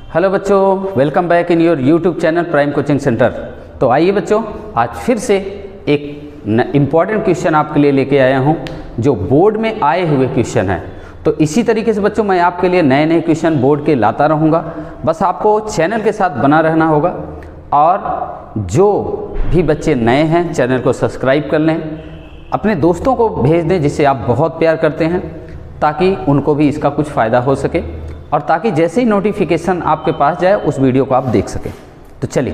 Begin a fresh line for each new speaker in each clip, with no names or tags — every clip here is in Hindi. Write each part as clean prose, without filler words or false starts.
हेलो बच्चों, welcome back in your YouTube channel prime coaching centre. तो आइए बच्चों, आज फिर से एक इम्पॉर्टेंट क्वेश्चन आपके लिए लेके आया हूँ जो बोर्ड में आए हुए क्वेश्चन है। तो इसी तरीके से बच्चों मैं आपके लिए नए नए क्वेश्चन बोर्ड के लाता रहूँगा। बस आपको चैनल के साथ बना रहना होगा और जो भी बच्चे नए हैं चैनल को सब्सक्राइब कर लें, अपने दोस्तों को भेज दें जिसे आप बहुत प्यार करते हैं, ताकि उनको भी इसका कुछ फ़ायदा हो सके और ताकि जैसे ही नोटिफिकेशन आपके पास जाए उस वीडियो को आप देख सकें। तो चलिए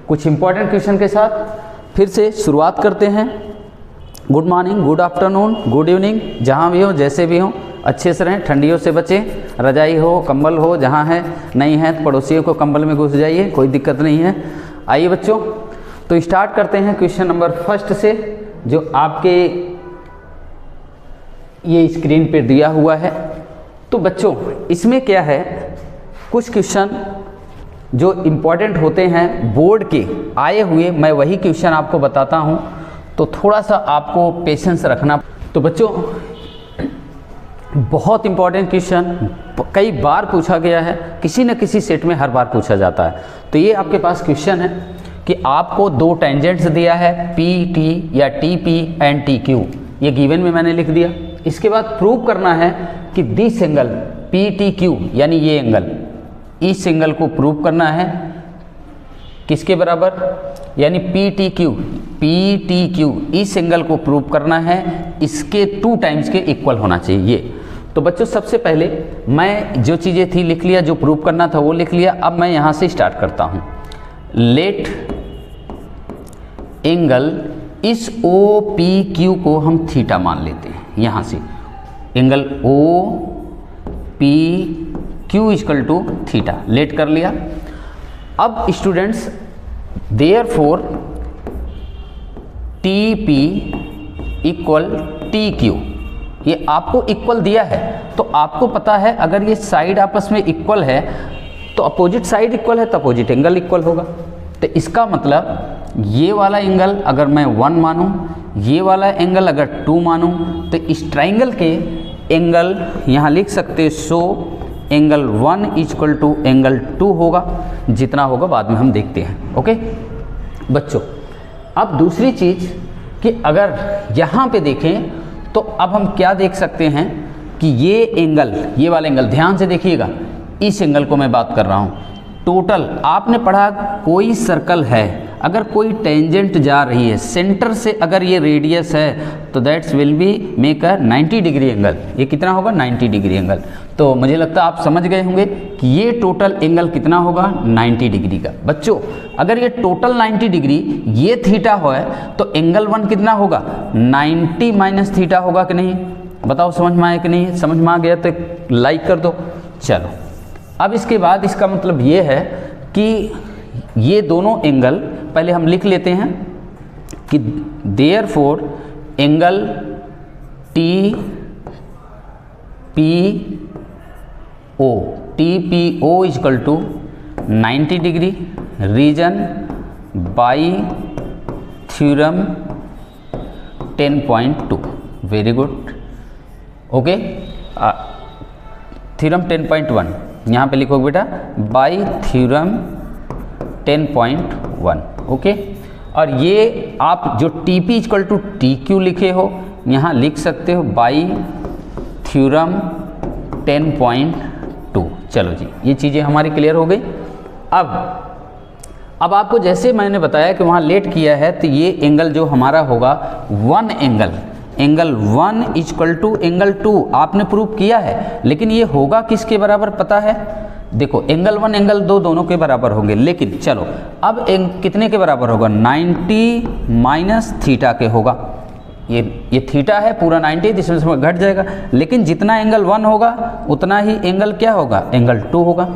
कुछ इंपॉर्टेंट क्वेश्चन के साथ फिर से शुरुआत करते हैं। Good morning, good afternoon, good evening, जहाँ भी हो जैसे भी हो अच्छे से रहें, ठंडियों से बचें, रजाई हो कंबल हो, जहाँ है नहीं है तो पड़ोसियों को कंबल में घुस जाइए, कोई दिक्कत नहीं है। आइए बच्चों, तो स्टार्ट करते हैं क्वेश्चन नंबर फर्स्ट से, जो आपके ये स्क्रीन पे दिया हुआ है। तो बच्चों इसमें क्या है, कुछ क्वेश्चन जो इम्पॉर्टेंट होते हैं बोर्ड के आए हुए, मैं वही क्वेश्चन आपको बताता हूं, तो थोड़ा सा आपको पेशेंस रखना। तो बच्चों बहुत इम्पॉर्टेंट क्वेश्चन कई बार पूछा गया है, किसी न किसी सेट में हर बार पूछा जाता है। तो ये आपके पास क्वेश्चन है कि आपको दो टेंजेंट्स दिया है पी टी या T P and T Q, ये गिवन में मैंने लिख दिया। इसके बाद प्रूव करना है कि this angle P T Q, यानी ये एंगल, इस एंगल को प्रूव करना है किसके बराबर, यानी पी टी क्यू इस एंगल को प्रूव करना है इसके 2 टाइम्स के इक्वल होना चाहिए। तो बच्चों सबसे पहले मैं जो चीज़ें थी लिख लिया, जो प्रूव करना था वो लिख लिया। अब मैं यहाँ से स्टार्ट करता हूँ। लेट एंगल इस ओ पी क्यू को हम थीटा मान लेते हैं। यहाँ से angle O P Q equal to theta let कर लिया। अब students therefore T P equal T Q, ये आपको इक्वल दिया है तो आपको पता है अगर ये साइड आपस में इक्वल है तो अपोजिट साइड इक्वल है तो अपोजिट एंगल इक्वल होगा। तो इसका मतलब ये वाला एंगल अगर मैं 1 मानूं, ये वाला एंगल अगर 2 मानूं, तो इस ट्राइंगल के एंगल यहाँ लिख सकते हैं। So angle 1 equal to angle 2 होगा, जितना होगा बाद में हम देखते हैं। ओके बच्चों, अब दूसरी चीज़ कि अगर यहाँ पे देखें तो अब हम क्या देख सकते हैं कि ये एंगल, ये वाला एंगल, ध्यान से देखिएगा, इस एंगल को मैं बात कर रहा हूँ। टोटल आपने पढ़ा कोई सर्कल है, अगर कोई टेंजेंट जा रही है सेंटर से, अगर ये रेडियस है तो that's will be make a 90 degree angle. ये कितना होगा, 90 डिग्री एंगल। तो मुझे लगता है आप समझ गए होंगे कि ये टोटल एंगल कितना होगा, 90 डिग्री का। बच्चों अगर ये टोटल 90 डिग्री ये थीटा हो तो एंगल 1 कितना होगा, 90 माइनस थीटा होगा कि नहीं, बताओ समझ में आया कि नहीं। समझ में आ गया तो लाइक कर दो। चलो अब इसके बाद इसका मतलब ये है कि ये दोनों एंगल पहले हम लिख लेते हैं कि therefore angle T P O equal to 90 degree reason by theorem 10.2। Very good. Okay, theorem 10.1 यहाँ पे लिखोगे बेटा, बाई थ्योरम 10.1। ओके, और ये आप जो T P equal to T Q लिखे हो यहाँ लिख सकते हो बाई थ्योरम 10.2। चलो जी, ये चीज़ें हमारी क्लियर हो गई। अब आपको जैसे मैंने बताया कि वहाँ लेट किया है तो ये एंगल जो हमारा होगा 1 एंगल 1 इक्वल टू एंगल 2 आपने प्रूव किया है, लेकिन ये होगा किसके बराबर पता है, देखो एंगल 1 एंगल 2 दोनों के बराबर होंगे। लेकिन चलो अब कितने के बराबर होगा, 90 माइनस थीटा के होगा। ये थीटा है पूरा 90, इसमें घट जाएगा, लेकिन जितना एंगल 1 होगा उतना ही एंगल क्या होगा, एंगल 2 होगा।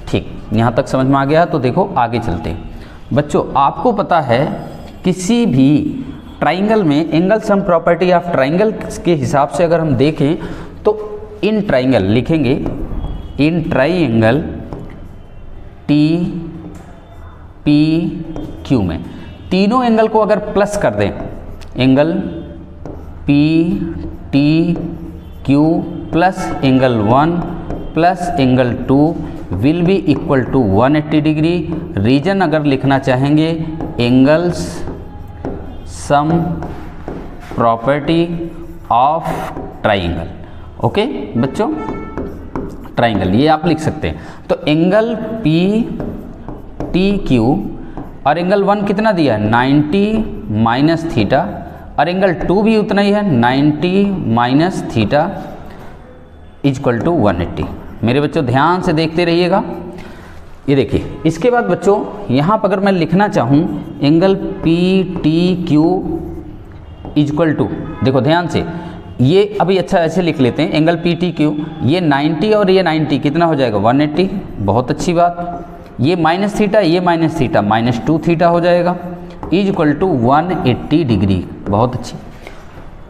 ठीक, यहाँ तक समझ में आ गया। तो देखो आगे चलते हैं। बच्चों आपको पता है किसी भी ट्राइंगल में angle sum property of triangle के हिसाब से अगर हम देखें तो इन ट्राइंगल लिखेंगे, in triangle T P Q में तीनों एंगल को अगर प्लस कर दें, angle P T Q plus angle 1 plus angle 2, will be equal to 180 degree. Reason अगर लिखना चाहेंगे, angles sum property of triangle. Okay बच्चों, ट्राइंगल ये आप लिख सकते हैं। तो एंगल पी टी क्यू और एंगल 1 कितना दिया है 90 माइनस थीटा, और एंगल 2 भी उतना ही है 90 माइनस थीटा इजक्वल टू 180। मेरे बच्चों ध्यान से देखते रहिएगा। ये देखिए, इसके बाद बच्चों यहाँ पर अगर मैं लिखना चाहूँ angle P T Q is equal to, देखो ध्यान से, ये अभी अच्छा ऐसे लिख लेते हैं, एंगल पी टी क्यू, ये 90 और ये 90 कितना हो जाएगा 180। बहुत अच्छी बात। ये माइनस थीटा, ये माइनस थीटा, -2 थीटा हो जाएगा, इज इक्वल टू 180 डिग्री। बहुत अच्छी।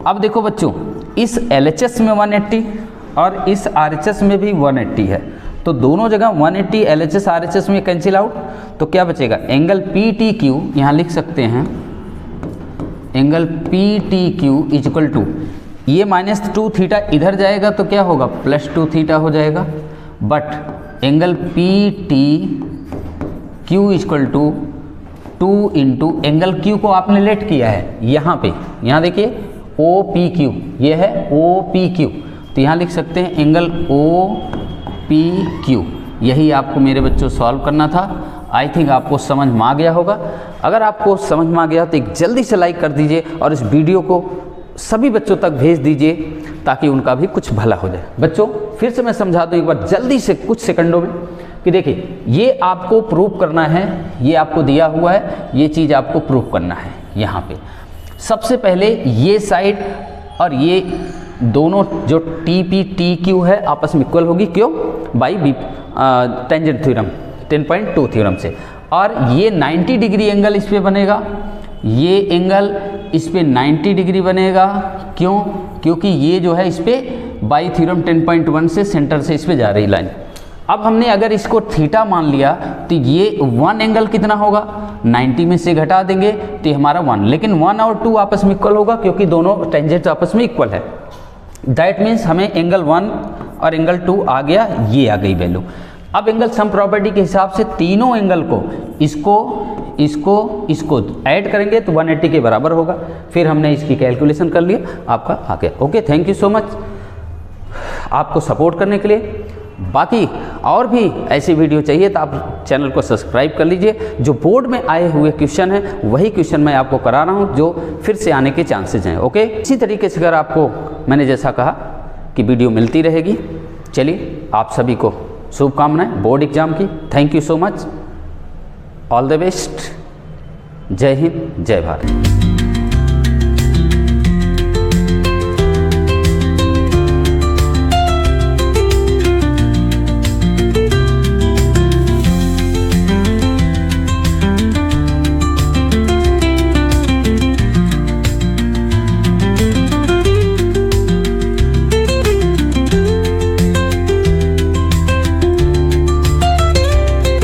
अब देखो बच्चों, इस LHS में 180 और इस RHS में भी 180 है, तो दोनों जगह 180 LHS RHS में कैंसिल आउट, तो क्या बचेगा एंगल पी टी क्यू, यहाँ लिख सकते हैं angle P T Q is equal to, ये -2 थीटा इधर जाएगा तो क्या होगा +2 थीटा हो जाएगा, but angle P T Q is equal to 2 into angle Q को आपने लेट किया है यहाँ पे, यहाँ देखिए ओ पी क्यू, ये है ओ पी क्यू, तो यहाँ लिख सकते हैं एंगल ओ पी क्यू। यही आपको मेरे बच्चों सॉल्व करना था। आई थिंक आपको समझ में आ गया होगा। अगर आपको समझ में आ गया तो एक जल्दी से लाइक कर दीजिए और इस वीडियो को सभी बच्चों तक भेज दीजिए ताकि उनका भी कुछ भला हो जाए। बच्चों फिर से मैं समझा दूं एक बार जल्दी से कुछ सेकंडों में कि देखिए, ये आपको प्रूव करना है, ये आपको दिया हुआ है, ये चीज़ आपको प्रूव करना है। यहाँ पे सबसे पहले ये साइड और ये दोनों जो टी पी टी क्यू है आपस में इक्वल होगी, क्यों बाई बी टेंजेंट थ्योरम 10.2 थ्योरम से, और ये 90 डिग्री एंगल इस पे बनेगा, ये एंगल इस पे 90 डिग्री बनेगा, क्यों, क्योंकि ये जो है इस पे बाई थ्योरम 10.1 से सेंटर से इस पे जा रही लाइन। अब हमने अगर इसको थीटा मान लिया तो ये 1 एंगल कितना होगा 90 में से घटा देंगे तो ये हमारा 1, लेकिन 1 और 2 आपस में इक्वल होगा क्योंकि दोनों टेंजेंट आपस में इक्वल है। दैट मीन्स हमें एंगल 1 और एंगल 2 आ गया, ये आ गई वैल्यू। अब एंगल सम प्रॉपर्टी के हिसाब से तीनों एंगल को इसको ऐड करेंगे तो 180 के बराबर होगा। फिर हमने इसकी कैलकुलेशन कर लिया, आपका आ गया। Okay, thank you so much आपको सपोर्ट करने के लिए। बाकी और भी ऐसी वीडियो चाहिए तो आप चैनल को सब्सक्राइब कर लीजिए। जो बोर्ड में आए हुए क्वेश्चन हैं वही क्वेश्चन मैं आपको करा रहा हूं जो फिर से आने के चांसेस हैं। ओके, इसी तरीके से अगर आपको मैंने जैसा कहा कि वीडियो मिलती रहेगी। चलिए, आप सभी को शुभकामनाएं बोर्ड एग्जाम की। Thank you so much, all the best. जय हिंद, जय भारत।